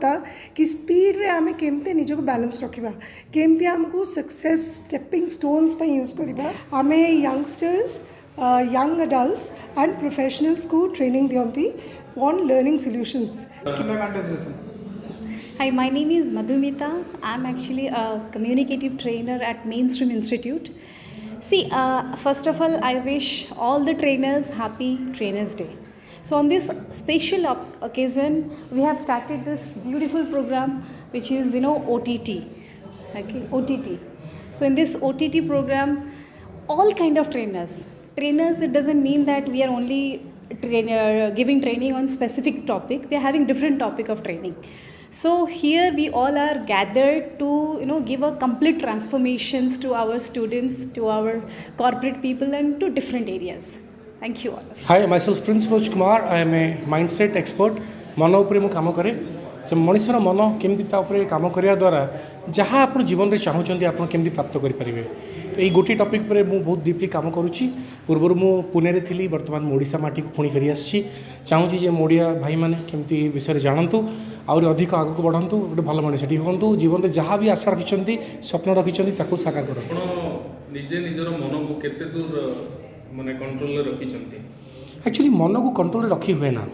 कथा कि स्पीड रे आमे केमते निजको बैलेंस रखिबा केमते हमको सक्सेस स्टेपिंग स्टोन्स पे यूज करिबा आमे youngsters young adults and professionals को training दियंती on learning solutions. Hi, my name is Madhumita. I'm actually a communicative trainer at Mainstream Institute. See, first of all, I wish all the trainers happy Trainers Day. So on this special occasion, we have started this beautiful program, which is OTT. Okay, OTT. So in this OTT program, all kind of trainers, it doesn't mean that we are only giving training on specific topic. We are having different topic of training. So here we all are gathered to give a complete transformations to our students, to our corporate people, and to different areas. Thank you all. Hi, myself Prince Roj Kumar. I am a mindset expert. मन उपरे मु काम करे मनुष्यर मन केमती काम करने द्वारा जहाँ आप जीवन में चाहूँगी आप केमती प्राप्त करेंगे। तो ये गोटे टॉपिक पर मु बहुत डीपली काम करुँची। पूर्व मु पुणे रे थी, बर्तमान ओडिशा माटी को पुणी फेरी आसी चाहूँगी जे मोड़िया भाई मैंने केमती विषय जानतु आहुरी अधिक आगक बढ़ातु गोटे भल मनीष हूँ जीवन में जहाँ भी आशा रखिंट स्वप्न रखिंट साकार कर एक्चुअली मन को कंट्रोल रखी हुए ना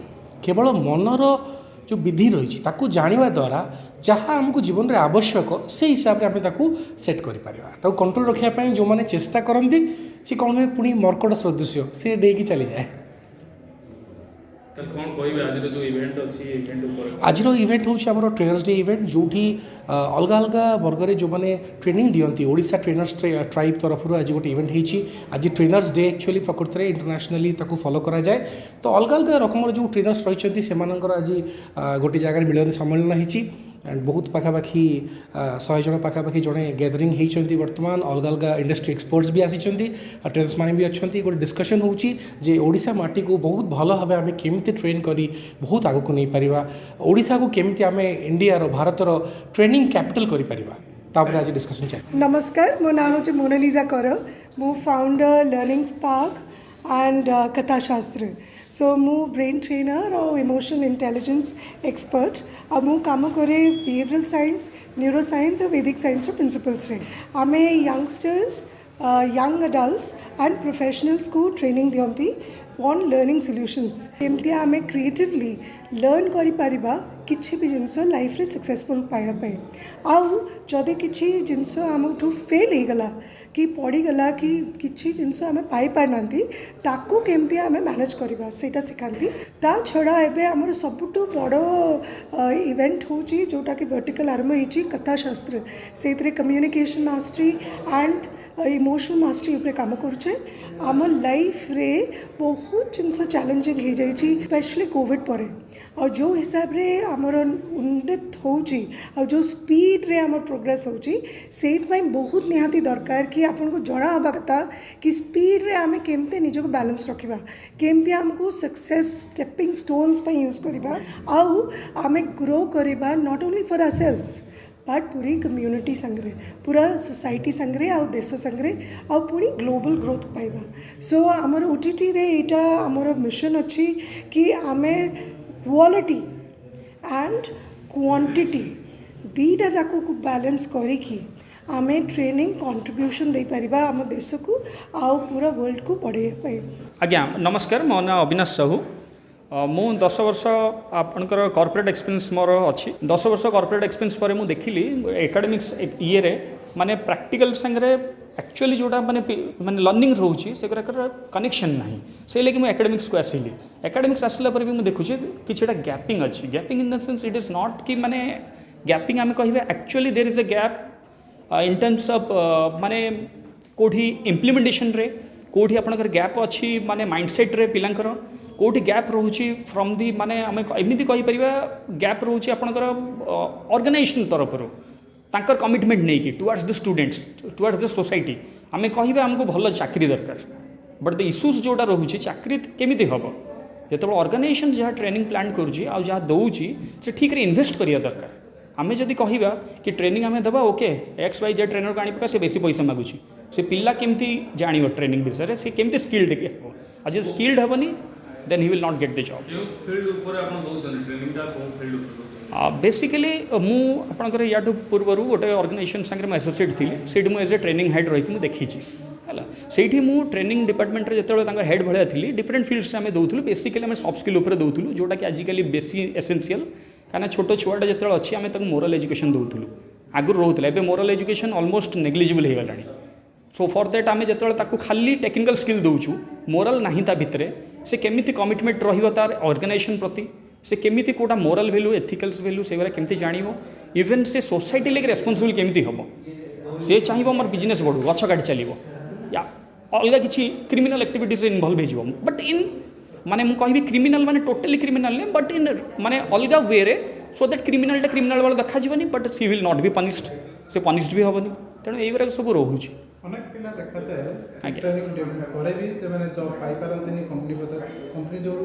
केवल मनर जो विधि रही जाना द्वारा जहाँ आमको जीवन में आवश्यक से हिसाब से आम सेट कर कंट्रोल रखापी जो मैंने चेष्टा करती सी कौन पुणी मर्कट सदृश्य सी डे की चली जाए। आज इवेंट हूँ आम ट्रेनर्स डे इवेंट जो अलग अलग वर्ग में जो मैंने ट्रेनिंग दिखती ओडिशा ट्रेनर्स ट्राइब तरफ आज गोटे इवेंट होती। आज ट्रेनर्स डे एक्चुअली प्रकृति में इंटरनेशनली फॉलो करा जाए। तो अलग अलग रकम जो ट्रेनर्स रही से आज गोटे जगह मिलन सम्मेलन होती एंड बहुत पाखापाखि 100 जन पाखापाखि जड़े गैदरिंग होती। बर्तमान अलग अलग इंडस्ट्री एक्सपर्ट्स भी आसी ट्रेनर्स मैंने भी अच्छा गोटे डिस्कसन होची ओडिशा माटी को बहुत भल भाव आम केमती ट्रेन करी बहुत आगक नहीं पारिबा ओडिशा को केमती आम इंडिया भारतर ट्रेनिंग कैपिटल करि परिबा तापर आज डिस्कशन चले। नमस्कार, मो नाम हूँ मोनालिसा कर, मु फाउंडर लर्निंग स्पार्क एंड कथाशास्त्र। सो मु ब्रेन ट्रेनर और इमोशनल इंटेलिजेंस एक्सपर्ट और मु काम करे बिहेवियरल साइंस, न्यूरो साइंस और वैदिक साइंस प्रिंसिपल्स रे आमे youngsters young adults and professionals को ट्रेनिंग दियंती on learning solutions केमती आमे क्रिएटिवली लर्न करि परिबा किछि भी जिनस लाइफ रे सक्सेसफुल पाइबा पई आउ जदि किछि जिनस आमठू फेल हो गला कि पड़ी गला कि किछि जिनस आमे पाई पार नांती ताको केमती आमे मैनेज करबा सेटा सिखांती। ता छड़ा एबे हमर सबटू बड़ इवेंट होची जोटा कि वर्टिकल आरंभ होची कथाशास्त्र सेतरे communication mastery and emotional mastery उपरे काम करुचे। आम लाइफ रे बहुत जिनस चैलेंजिंग हो जाइए स्पेशली कोविड पर और जो हिसाब रे आमर उन्नत होची और जो स्पीड रे आमर प्रोग्रेस होची सेइतपई बहुत निहाती दरकार कि आपन को जणा हबा कथा कि स्पीड रे आमे केमते निजको बैलेंस रखिबा केमते हमको सक्सेस स्टेपिंग स्टोन्स पे यूज करिबा आउ आमे ग्रो करिबा not only for ourselves but पूरी कम्युनिटी संगे पूरा सोसाइटी संगे आ देश संगे आ पुणी ग्लोबल ग्रोथ पाइबा। सो आमर ओटीटी रे एटा आमर मिशन अच्छी कि आमे क्वालिटी एंड क्वांटिटी दीटा जाक को बैलेंस करिकी आमे ट्रेनिंग कंट्रीब्यूशन दे परिबा आम देश को आ पूरा वर्ल्ड को बढ़े पाए। आज्ञा नमस्कार, मो ना अविनाश साहू। मु 10 वर्ष आपनकर कॉर्पोरेट एक्सपीरियंस मोर अच्छी 10 वर्ष कॉर्पोरेट एक्सपीरियंस पर मु देखिली एकेडमिक्स ये रे माने प्रैक्टिकल संगे एक्चुअली जोटा माने माने लर्निंग रोचे से कनेक्शन ना से लगे मुझे एकेडमिक्स को आसिली। एकेडमिक्स आसला पर भी मुझे देखुचे कि गैपिंग अच्छी gapping in the sense it is not कि माने गैपिंग आम कह actually there is a gap in terms of माने कोठी इम्प्लीमेंटेशन रे कोठी आपनकर गैप अच्छी माने माइंडसेट रे पिलांकर कोठी गैप रोची फ्रॉम दी माने आम एमती कहीपर गैप रोची आपनकर ऑर्गेनाइजेशन तरफ तांकर कमिटमेंट नहीं कि towards the students towards the society आम कह आमको भल चाकरी दरकार बट द इश्यूज जोटा रोचे चाकरी केमिति हम जो ऑर्गेनाइजेशन जहाँ ट्रेनिंग प्लान करुँची आ जहाँ दौची से ठीक रे इन्वेस्ट करिया दरकार। आम जदि कहवा कि ट्रेनिंग आम दबा okay X Y Z trainer को आनी पका से बेसी पैसा मागुची से पिला केमती जानिब ट्रेनिंग विषय से केमती स्किल्ड के आज स्किल्ड हेनी then he will not get the job. Basically मु आपंकर या पूर्वर गोटे ऑर्गेनाइजेशन सागर मैं एसोसिएट थी से एज ए ट्रेनिंग हेड रही देखी है से मु ट्रेनिंग डिपार्टमेंट जो हेड भाया थी डिफरेंट फील्ड्स आम दूसरी बेसिकली आम सॉफ्ट स्किल उपर दूसरू जोटा कि आजिकल बेसी एसेंशियल कहीं छोट छुआटा जो अच्छी आम मोरल एजुकेशन दूसरू आगुरी रोला ए मोरल एजुकेशन ऑलमोस्ट नेग्लिजिबल हो गला सो फॉर दैट आम जो खाली टेक्निकल स्किल दूचु मोरल ना ता भितर से केमी कमिटमेंट रही ऑर्गेनाइजेशन प्रति से केमी कोटा मोरल वैल्यू एथिकल्स वैल्यू से केमती जान इवेन से सोसाइटी लेके रेस्पॉन्सिबल केमती हम से चाहिए मोर बिजनेस बढ़ू गछ काटी चलो या अलग किसी क्रिमिनल एक्टिविटीज इनवल्व हो बट इन माने मुझे कहि क्रिमिनल माने टोटली क्रिमिनल नहीं बट इन माने अलग वे रे सो दैट क्रिमिनल क्रिमिनल वाला देखा जीवनी but she will not be punished से पनिश्ड भी हेनी तेणु ये सब रोचे अनेक पिला देखा जाए ट्रेनिंग करे भी से माने जॉब पाई पारंतनी कंपनी जो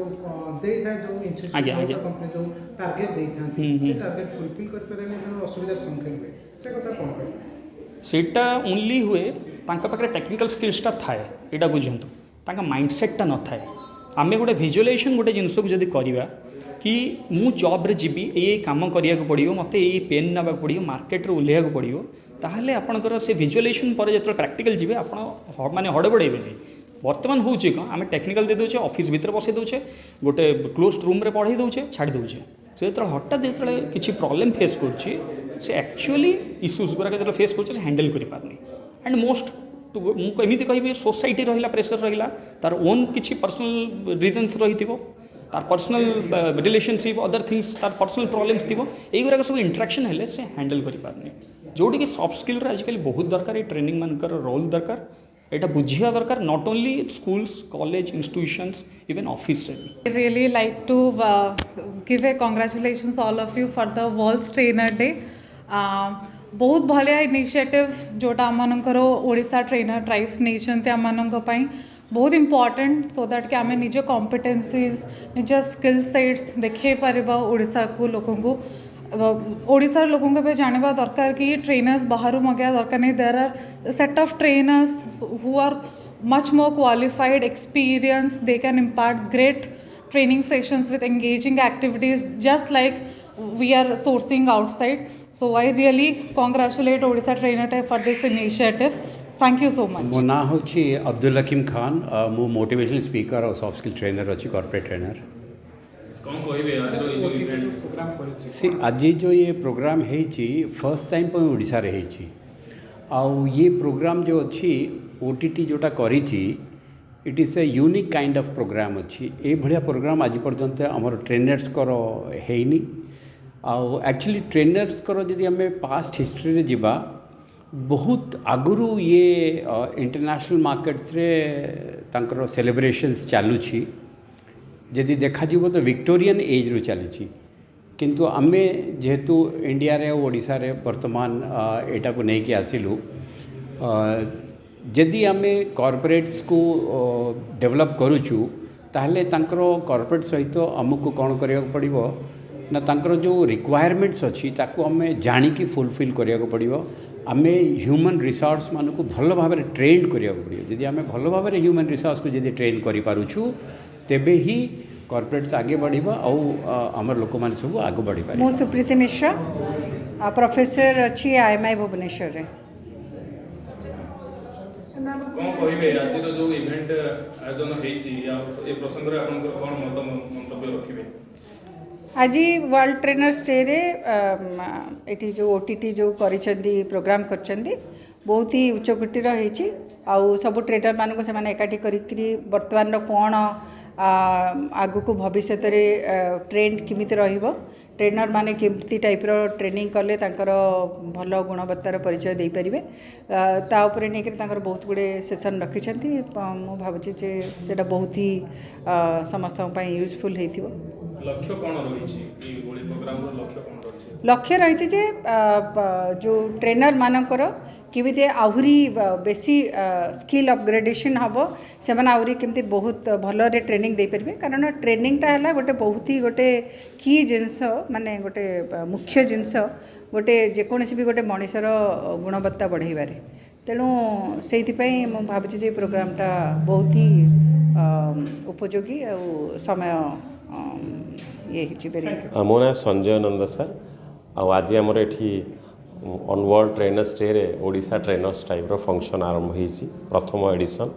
दे था जो इंस्टीट्यूट कंपनी जो टारगेट दे था से टारगेट फुलफिल कर पारे जो असुविधार सम्मुखीन हुए से कथा कोन कहबे सेटा ओनली हुए तांका पाखरे टेक्निकल स्किल्सटा थाए एटा बुझंतु तांका माइंडसेटटा न थाए आमे गोटे विजुअलाइजेशन गोटे जिनस को जदि करवा कि मु जॉब रे जीवी ये काम करिया को पड़ियो मते ये पेन नाबा पड़ियो मार्केट रे उल्लेया को पड़ियो ताहले आपणकर से विजुअलाइजेशन पर जो प्रैक्टिकल जी आप माने हड़बड़ेबे बर्तमान हूँ कौन आम टेक्निकल दे दूचे ऑफिस भितर बसई दूचे गोटे क्लोज रूम रे पढ़ाई दूचे छाड़ी दूचे से जो हठात जो किसी प्रॉब्लम फेस कर एक्चुअली इश्यूज गुराक जो फेस कर हैंडल कर पारनी एंड मोस्ट मुझे कहि सोसाइटी रहा प्रेसर रहा तार ओन किसी पर्सनल रिजन्स रही तार पर्सनल रिलेशनशिप अदर थिंग्स तार पर्सनल प्रॉब्लम्स थी यही गुराक सब इंटरेक्शन हेले से हैंडल कर पारनी जोटी कि सॉफ्ट स्किल आजिकल बहुत दरकार ये ट्रेनिंग मानकर रोल दरकार यहाँ बुझिया दरकार not only schools college institutions even office I really like to give a congratulations all of you for the World's Trainer Day. बहुत भलिया इनिशिएटिव जोटा आमनकर ओडिशा ट्रेनर ट्राइब्स नहीं आम बहुत इम्पोर्टेंट सो दैट कि आम निज कॉम्पिटेंसीज निज स्किल सेट्स देखे पारिबा ओडिशा को लोगों को ओडिशा लोगों को जानवा दरकार कि ट्रेनर्स बाहर मगेया दरकार नहीं there are set of trainers who are much more qualified experience they can impart great training sessions with engaging activities just like we are sourcing outside. So I really congratulate Odisha Trainer Day for this initiative. Thank you so much. मो ना होची अब्दुल हकीम खान मो motivational speaker और soft skill trainer अच्छी corporate trainer कौन कहबे आज जो इवेंट प्रोग्राम करिछि सी आज जो ये प्रोग्राम है फर्स्ट टाइम पर ओडिशा रे है आउ ये प्रोग्राम जो अच्छी ओटीटी जोटा करिछि it is a unique kind of program अच्छी ये भाया प्रोग्राम आज पर्यंत आमर ट्रेनर्स कर हैनी आउ एक्चुअली ट्रेनर्स कर जदि आम पास्ट हिस्ट्री रे जिबा बहुत आगुरु ये इंटरनेशनल मार्केट्स रे तांकर सेलिब्रेशंस चालुछि जदि देखा जीवो तो विक्टोरियन एज रू चली किंतु आमे जेहेतु इंडिया रे ओडिशा रे वर्तमान एटा को नहीं कि आसिलु जदि आमे कॉर्पोरेट्स को डेवलप करूचु ताहले तांकर कॉर्पोरेट सहित आमको कौन करिया पड़िबो ना तांकर जो रिक्वायरमेंट्स अच्छी ताको आमे जानी कि फुलफिल करिया पड़िबो आमे ह्यूमन रिसोर्स मान को भल भाव में ट्रेन करिया पड़िबो जदि आमे भल भाव में ह्यूमन रिसोर्स को जदि ट्रेन करि पारुछु तेबे ही कॉर्पोरेट्स आगे बढ़िबा और आमर लोक मान सब आगे बढ़ि पारे मो सुप्रीति मिश्रा प्रोफेसर अच्छी IMI भुवनेश्वर रे कौन कहबे आज जो इवेंट आयोजन हेछि या ए प्रसंग रे आपन कोन मंतव्य रखिबे आज वर्ल्ड ट्रेनर्स डे रे एटी जो OTT जो करिसेंदी प्रोग्राम करचंदी बहुत ही उच्चकोटीर होइछि आउ सब ट्रेनर मान को से एकाठी करी वर्तमान कौन आगु को भविष्य में ट्रेंड किमिति रहिबो ट्रेनर माने केमती टाइप रो ट्रेनिंग कले तांकर भल गुणवत्तार परिचय दे परिबे ता ऊपर नै कि तांकर बहुत गुडे सेशन रखिछंती मु भाबुछि जे सेटा बहुत ही समस्त पई यूजफुल हेतिबो लक्ष्य कोन रहिछि ई गोली प्रोग्राम रो लक्ष्य कोन रहिछि लक्ष्य रहिछि जे जो ट्रेनर मानकर केमिति आहुरी बेसी स्किल अपग्रेडेशन हम से आहुरी केमती बहुत भल रे ट्रेनिंग दे परिबे कारण ट्रेनिंगटा है गोटे बहुत ही गोटे की जिनस माने गोटे मुख्य जिनस गोटे जेकोसी भी गोटे मनीषर गुणवत्ता बढ़ाइबारे तेणु से भावुँ जे प्रोग्रामटा बहुत ही उपयोगी और समय ये वेरी मो ना संजय नंद सर आज आमर ये ऑन वर्ल्ड ट्रेनर्स डे रे ओडिशा ट्रेनर्स टाइप फंक्शन आरंभ होती प्रथम एडिशन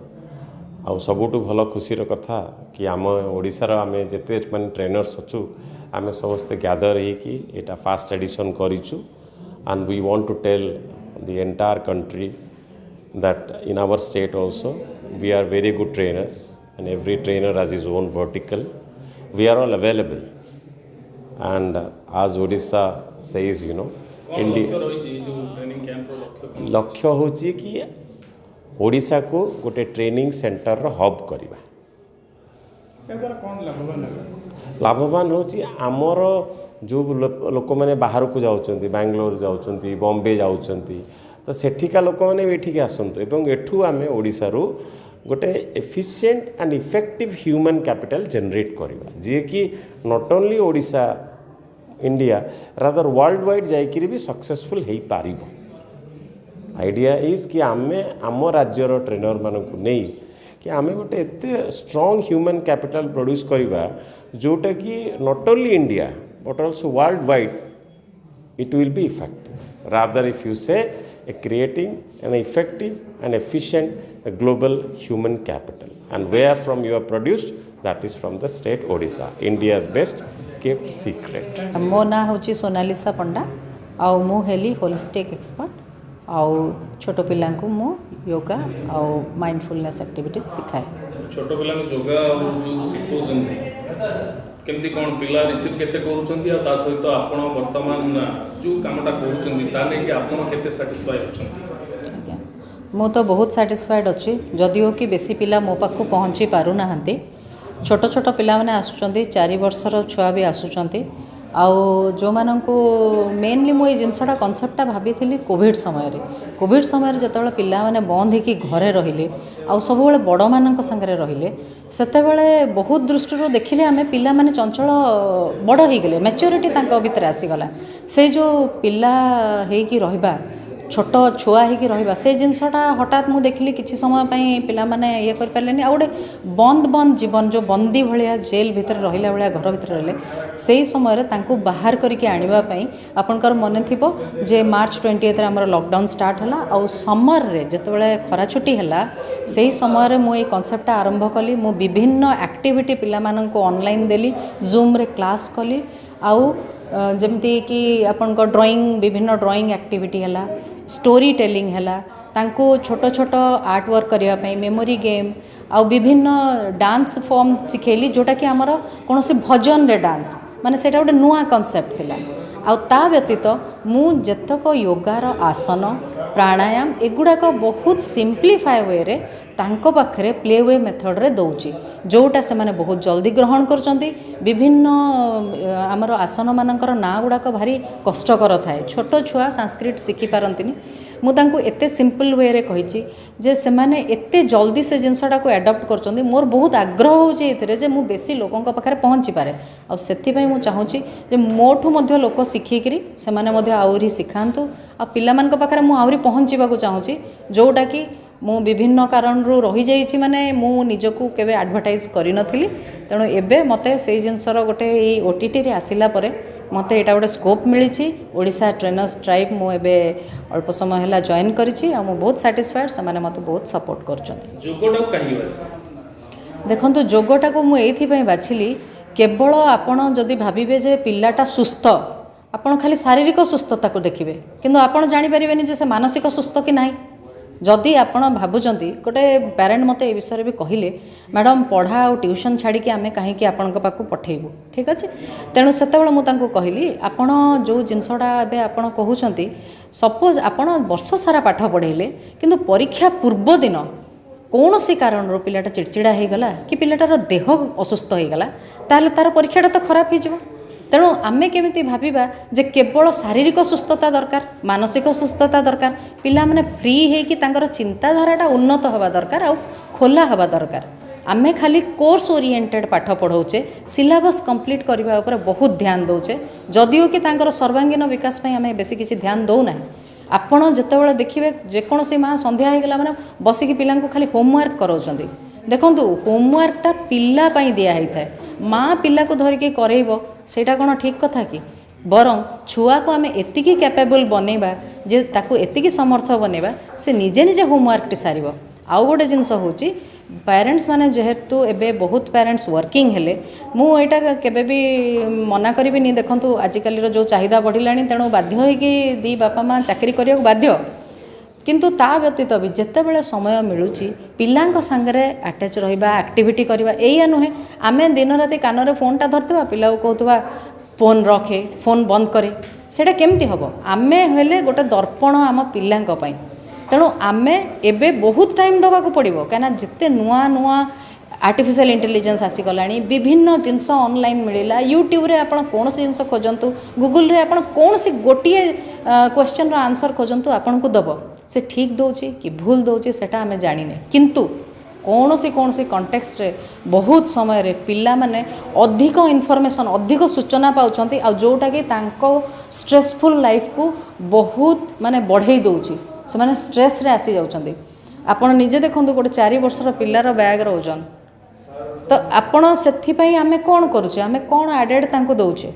आ सबुठ भल खुशीर कथा कि आम ओडिशार आम जिते माने ट्रेनर्स अच्छु आम समस्ते गैदर होटा फास्ट एडिशन करूँ and we want to tell the entire country that in our state also we are very good trainers and every trainer has his own vertical. We are all available and as Odisha says, you know, लक्ष्य होची कि ओडिशा को गोटे training centre hub करवा लाभवान होची आमर जो लोक मैंने बाहर को जाउछंती बेंगलोर जाउछंती बॉम्बे जाउछंती तो सेठिका लोक मैंने एठिक आसतु एवं एठू आम ओडिशारू गोटे efficient and effective human capital generate करवा जी कि not only Odisha India rather world wide जाइकरी भी सक्सेसफुल हो पार आइडिया इज कि आमे आम राज्यर ट्रेनर मानक नहीं कि आमे गोटे एते स्ट्रॉन्ग ह्यूमन कैपिटल प्रोड्यूस करवा जोटा कि not only India but also world wide it will be effective rather if you से creating an effective and efficient global human capital and where from you are produced that is from the state Odisha, India's best kept secret. मो ना होची सोनालिसा पंडा आउ मु heli holistic expert आउ छोट पिला को मु योगा आउ माइंडफुलनेस एक्टिविटीज सिखाए छोट पिला योगा सिखोचंती केमती कोन पिला रिसीव केते करूचंती आ ता सहित आपण वर्तमान जो कामटा करूचंती ता नै कि आपण केते सैटिस्फाई होचंती मु तो बहुत सैटिस्फाइड अच्छी जदिओ कि बेसी पिला मो पाखु पहुँची पारु नाहंती छोट छोट पिला माने आसुचंती 4 वर्षर छुआ भी आसुचंती आउ जो माननकु मेनली मु ए जिनसटा कॉन्सेप्टटा भाभी थी कोविड समय जतबेले पिला माने बंद होकी घरे रहिले आउ सब बेले बड़ मानक संगे रहिले सेतेबेले बहुत दृष्टि देखिले आमे पिला माने चंचल बड़ हो गले मैच्योरिटी तांको भीतर आसीगला से जो पिला हेकी रहिबा छोट छुआ होगी रहा से जिनसटा हठात मुझे देखिली किसी समय पिला माने ये कर पारे आ गोटे बंद बंद जीवन जो बंदी भाया जेल भितर रहा भाया घर भितर रहिले से समय तांको बाहर करके आने आपणकर मन थी जे मार्च 28 आमर लॉकडाउन स्टार्ट है आउ समर रे जितेबाला खरा छुट्टी है से समय मुझे कॉन्सेप्टटा आरंभ कली मु विभिन्न एक्टिविटी पिला माननको ऑनलाइन देली जूम रे क्लास कली आउ जमती कि आपण ड्राइंग विभिन्न ड्राइंग एक्टिविटी है स्टोरी टेलिंग है तांको छोट छोट आर्ट वर्क करने मेमोरी गेम आउ विभिन्न डांस फॉर्म शिखेली जोटा कि आमर कौन से भजन रे डांस माने सेटा गोटे नुआ कॉन्सेप्ट थिला आउ ता व्यतीत मु जेतक योगार आसन प्राणायाम एगुड़ाक बहुत सिंप्लीफाई वे रे तांको पाखरे प्ले वे मेथड रे दौची जोटा से माने बहुत जल्दी ग्रहण करचंती विभिन्न आमर आसन मानकर ना गुड़ाक भारी कष्टकर थाए छोट छुआ संस्कृत शिखि पारंतिनी मु तांको एते सिंपल वे रे कहिची जे से माने एते जल्दी से जिनसटा को एडॉप्ट करचंती मोर बहुत आग्रह होची एथरे जे मु बेसी लोकन पाखरे पहुंची पारे आ सेथि पई मु चाहूची जे मोठू मध्य लोक शिखिकरी से माने मध्य आउरी सिखांतु आ पिला मान पाखरे मु आउरी पहुंचीबा को चाहूची जोटा कि मु विभिन्न कारण रही जाइछि माने मु निजको केबे एडवर्टाइज करि नथिली तेणु एबे मते से जिनसर गोटे ओटीटी रे आसिला परे मते एटा गोटे स्कोप मिली ओडिशा ट्रेनर्स ट्राइब मु एबे अल्प समय हैला जॉइन करिछि आ मु बहुत सैटिस्फाइड से माने मते बहुत सपोर्ट करछन्ती जोगोटा काहे बाछि देखंतु जोगोटा को मु एथि पई बाछिली केवल आपण जदि भाबिबे जे पिल्लाटा सुस्थ आपण खाली शारीरिक सुस्थता को देखिबे किंतु आपण जानि परिबेनी जे से मानसिक सुस्थ कि नाही जदि आपण भाबुचंती गोटे पेरेंट मते ए विषय भी कहिले मैडम पढ़ा और ट्यूशन छाड़ी के आमे काहे कि आपण पाखु पठेबू ठीक अच्छे तेणु सेतेबेले मु तांको कहली आपण जो जिनसटा एबे आपण कहउचंती सपोज आपण वर्ष सारा पाठ पढ़ेले किंतु परीक्षा पूर्व दिन कौन सी कारण पिलाटा चिड़चिड़ा हो गला कि पिलाटार देह असुस्थ हो गला ताले तार परीक्षाटा तो खराब हो जाए तेणु आमे केमिति भाबिबा जे केवल शारीरिक सुस्थता दरकार मानसिक सुस्थता दरकार पिला माने फ्री हेकि तांकर चिंताधाराटा उन्नत हवा दरकार आ खोला हवा दरकार आमे खाली कोर्स ओरिएंटेड पाठ पढ़ाऊचे सिलेबस कंप्लीट करबा ऊपर बहुत ध्यान दौचे जदिओ कि तांकर सर्वांगीन विकास पई आमे बेसी किछि ध्यान दौ ना आपण जेतेबेले देखिबे जेकोसी माँ संध्या हो गला माने बसिकी पिलांको खाली होमवर्क कराउचंती देखंतु होमवर्कटा पिला पई दिया होता है माँ पिला को धरिकी करैबो ସେଇଟା କ'ଣ ଠିକ୍ କଥା କି? ବରଂ ଛୁଆକୁ ଆମେ ଏତିକି କ୍ୟାପେବୁଲ୍ ବନେଇବା ଯେ ତାକୁ ଏତିକି ସମର୍ଥ ବନେଇବା ସେ ନିଜେ ନିଜେ ହୋମୱାର୍କଟି ସାରିବ। ଆଉ ଗୋଟେ ଜିନିଷ ହେଉଛି ପ୍ୟାରେଣ୍ଟସ୍ ମାନେ ଯେହେତୁ ଏବେ ବହୁତ ପ୍ୟାରେଣ୍ଟସ୍ ୱାର୍କିଂ ହେଲେ ମୁଁ ଏଇଟା କେବେ ବି ମନା କରିବିନି। ଦେଖନ୍ତୁ ଆଜିକାଲିର ଯେଉଁ ଚାହିଦା ବଢ଼ିଲାଣି ତେଣୁ ବାଧ୍ୟ ହୋଇକି ଦୁଇ ବାପା ମାଆ ଚାକିରି କରିବାକୁ ବାଧ୍ୟ, କିନ୍ତୁ ତା ବ୍ୟତୀତ ବି ଯେତେବେଳେ ସମୟ ମିଳୁଛି ପିଲାଙ୍କ ସାଙ୍ଗରେ ଆଟାଚ୍ ରହିବା, ଆକ୍ଟିଭିଟି କରିବା। ଏଇଆ ନୁହେଁ ଆମେ ଦିନ ରାତି କାନରେ ଫୋନ୍ଟା ଧରିଥିବା ପିଲାକୁ କହୁଥିବା ଫୋନ୍ ରଖେ, ଫୋନ୍ ବନ୍ଦ କରେ, ସେଇଟା କେମିତି ହେବ? ଆମେ ହେଲେ ଗୋଟେ ଦର୍ପଣ ଆମ ପିଲାଙ୍କ ପାଇଁ। ତେଣୁ ଆମେ ଏବେ ବହୁତ ଟାଇମ୍ ଦେବାକୁ ପଡ଼ିବ, କାହିଁକିନା ଯେତେ ନୂଆ ନୂଆ आर्टिफिशियल इंटेलिजेंस आसीगलानी, विभिन्न जिनस ऑनलाइन मिलला, यूट्यूब रे आपण कौन सी जिनस खोजंतु, गूगल रे आपण कौन सी गोटे क्वेश्चन रो आंसर खोजंतु आपण को दब, से ठीक दौची कि भूल दौची सेटा आमे जानिने। किंतु कौन सी कॉन्टेक्स्ट रे बहुत समय रे पिला माने अधिक इनफॉरमेशन अधिक सूचना पाउछंती आ जोटा कि तांको स्ट्रेसफुल लाइफ को बहुत माने बढ़ई दौची, से माने स्ट्रेस रे आसी जाउछंती। आपण निजे देखंतु गोटे 4 वर्षर पिलार बैग रो ओजन, तो आपण सेथिपई आमे कोन करूचे, आमे कोन एडेड तांको दउचे,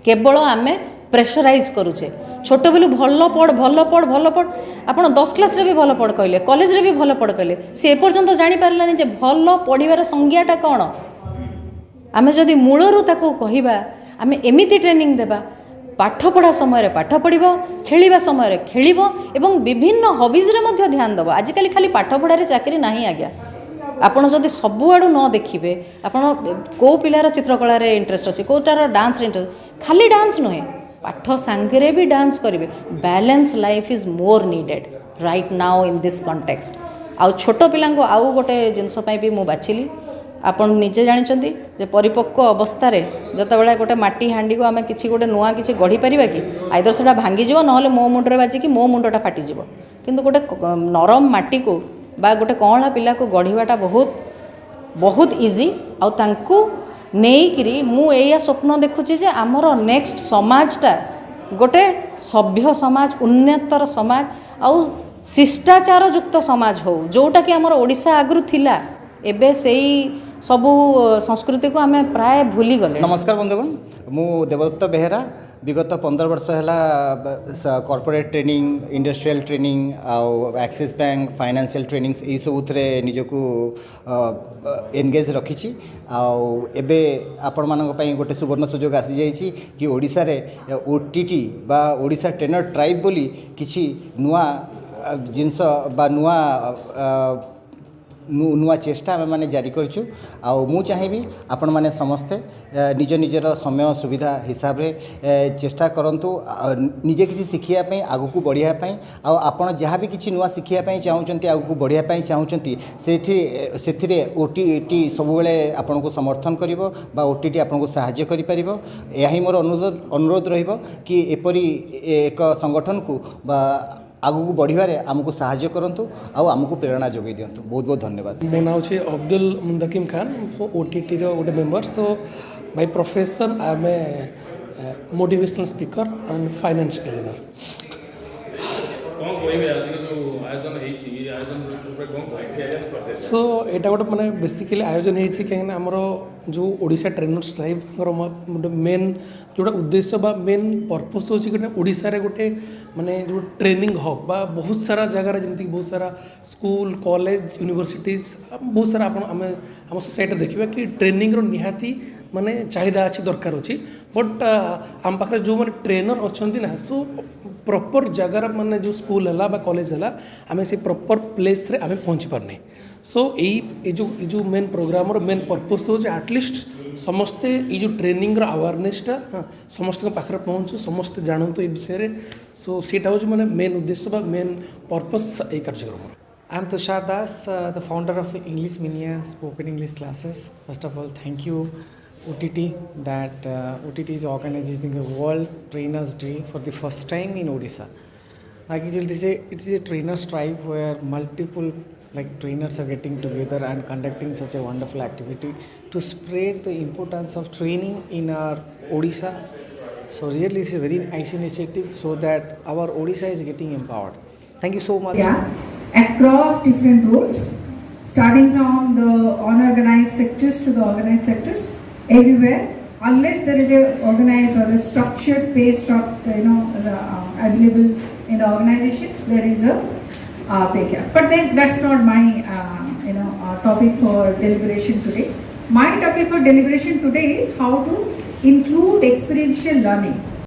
केवल आमे प्रेशराइज करूचे। छोट बेलू भल पढ़ भल पढ़ भल पढ़, आपण 10 क्लास रे भी भल पढ़ कहले, कॉलेज रे भी भल पढ़ कहले, से एपर्यंत जानि पारलानी जे भल पढ़िबार संज्ञाटा कोन। आमे जदि मूलरू ताको कहिबा, आमे एमिति ट्रेनिंग देबा, पाठ पढ़ा समय पाठ पढ़िबो, खेलिबा समय खेलिबो एवं विभिन्न हॉबीज रे मध्य ध्यान दबो। आजिकल खाली पाठ पढ़ारे चाकरी नाही आज्ञा, आपण जदि सबु आडू न देखिबे, आपण को पिलार चित्रकला रे इंटरेस्ट अछि, कोटार डांस रे इंटरेस्ट, खाली डांस नुहे पाठ सांगरे भी डांस करिवे। Balance life is more needed right now in this context. आ छोट पिलांको आउ गोटे जिनस पई भी मु बाछिली, आपण निजे जानिचंती जे परिपक्व अवस्था रे जतबेला गोटे माटी हांडी को आमे किछि गोटे नुआ किछि गढ़ी परिबा कि आइदर सेटा भांगी जिवो नहले मो मुंडरे बाजी कि मो मुंडटा फाटी जिवो, किंतु गोटे नरम माटी को बा गोटे कणला पिला को गढ़ीवाटा बहुत बहुत इजी। आ तांको नेइकरी मु एया स्वप्न देखुची जे हमर नेक्स्ट समाजटा गोटे सभ्य समाज, उन्नतर समाज आ शिष्टाचार युक्त समाज हो, जोटा कि हमर ओडिसा आगरु थिला, एबे सेई सबु संस्कृति को आमे प्राय भूली गले। नमस्कार बंधुगण, मु देवदत्त बेहेरा विगत 15 वर्ष है कॉर्पोरेट ट्रेनिंग, इंडस्ट्रियल ट्रेनिंग आउ एक्सिस बैंक फाइनेंशियल ट्रेनिंग्स यही सब निजक एनगेज रखी। आबे आपण मानक पई गोटे सुवर्ण सुजोग आसी जाइछि कि ओडिसा रे ओटीटी बा ओडिसा ट्रेनर ट्राइब बोली किछि नुआ जिनस बा नुआ चेष्टा आम मैंने जारी करूँ। मु चाहिए आपण मैंने समस्ते निज निजर समय सुविधा हिसाब रे चेष्टा करंतु, निजे किसी शिखापी आगू बढ़ापी, आपण जहाँ भी किसी नुआ शिखापी चाहूँगी आगू बढ़ापी चाहूँगी से ओटीटी सब बेले आपण को समर्थन करिवो बा ओटीटी आपण को सहाय्य करि परिबो। यह ही मोर अनुरोध रहिबो कि एपरी एक संगठन को बा आगू बढ़िबारे आमको सहाय्य करंतु आउ आमको प्रेरणा जोगाई दियंतु। बहुत बहुत धन्यवाद। मो नाम छे अब्दुल मुंतकिम खान, सो ओटीटी रो गोटे member. So by profession I am a motivational speaker and finance trainer. So एटा गोटे माने बेसिकली आयोजन होती कहीं आमर जो ओडिशा ट्रेनर्स ट्राइब गोटे मेन जोटा उद्देश्य बा मेन पर्पस होची गोटे ओडिशा रे गोटे माने जो ट्रेनिंग हब बा बहुत सारा जगह जमीक बहुत सारा स्कूल कॉलेज यूनिवर्सिटीज बहुत सारा आम सोसाइटी देखा कि ट्रेनिंग रो निहाती माने चाहिदा अच्छी दरकार अच्छी। बट आम पाखे जो मैंने ट्रेनर अच्छा ना, सो प्रॉपर जगार माने जो स्कूल है बा कॉलेज है आम से प्रॉपर प्लेस रे आम पहुँची पारने। सो ये जो मेन प्रोग्राम मेन पर्पस हो एटलिस्ट समस्ते ये जो ट्रेनिंग अवेयरनेसटा समस्त पाखे पहुँचू, समस्ते जानतु ये विषय। सो सीटा हूँ मैंने मेन उद्देश्य मेन पर्पस ये कार्यक्रम। I am Tushar Das, the founder of English Mania Spoken English Classes. First of all, thank you OTT that OTT is organizing a World Trainers Day for the first time in Odisha. Like it is a trainers tribe where multiple trainers are getting together and conducting such a wonderful activity to spread the importance of training in our Odisha. So really it's a very nice initiative so that our Odisha is getting empowered. Thank you so much. Yeah, across different roles, starting from the unorganized sectors to the organized sectors, everywhere unless there is a organized or a structured pay available in the organizations, there is a pay gap. But then that's not my topic for deliberation today. My topic for deliberation today is how to include experiential learning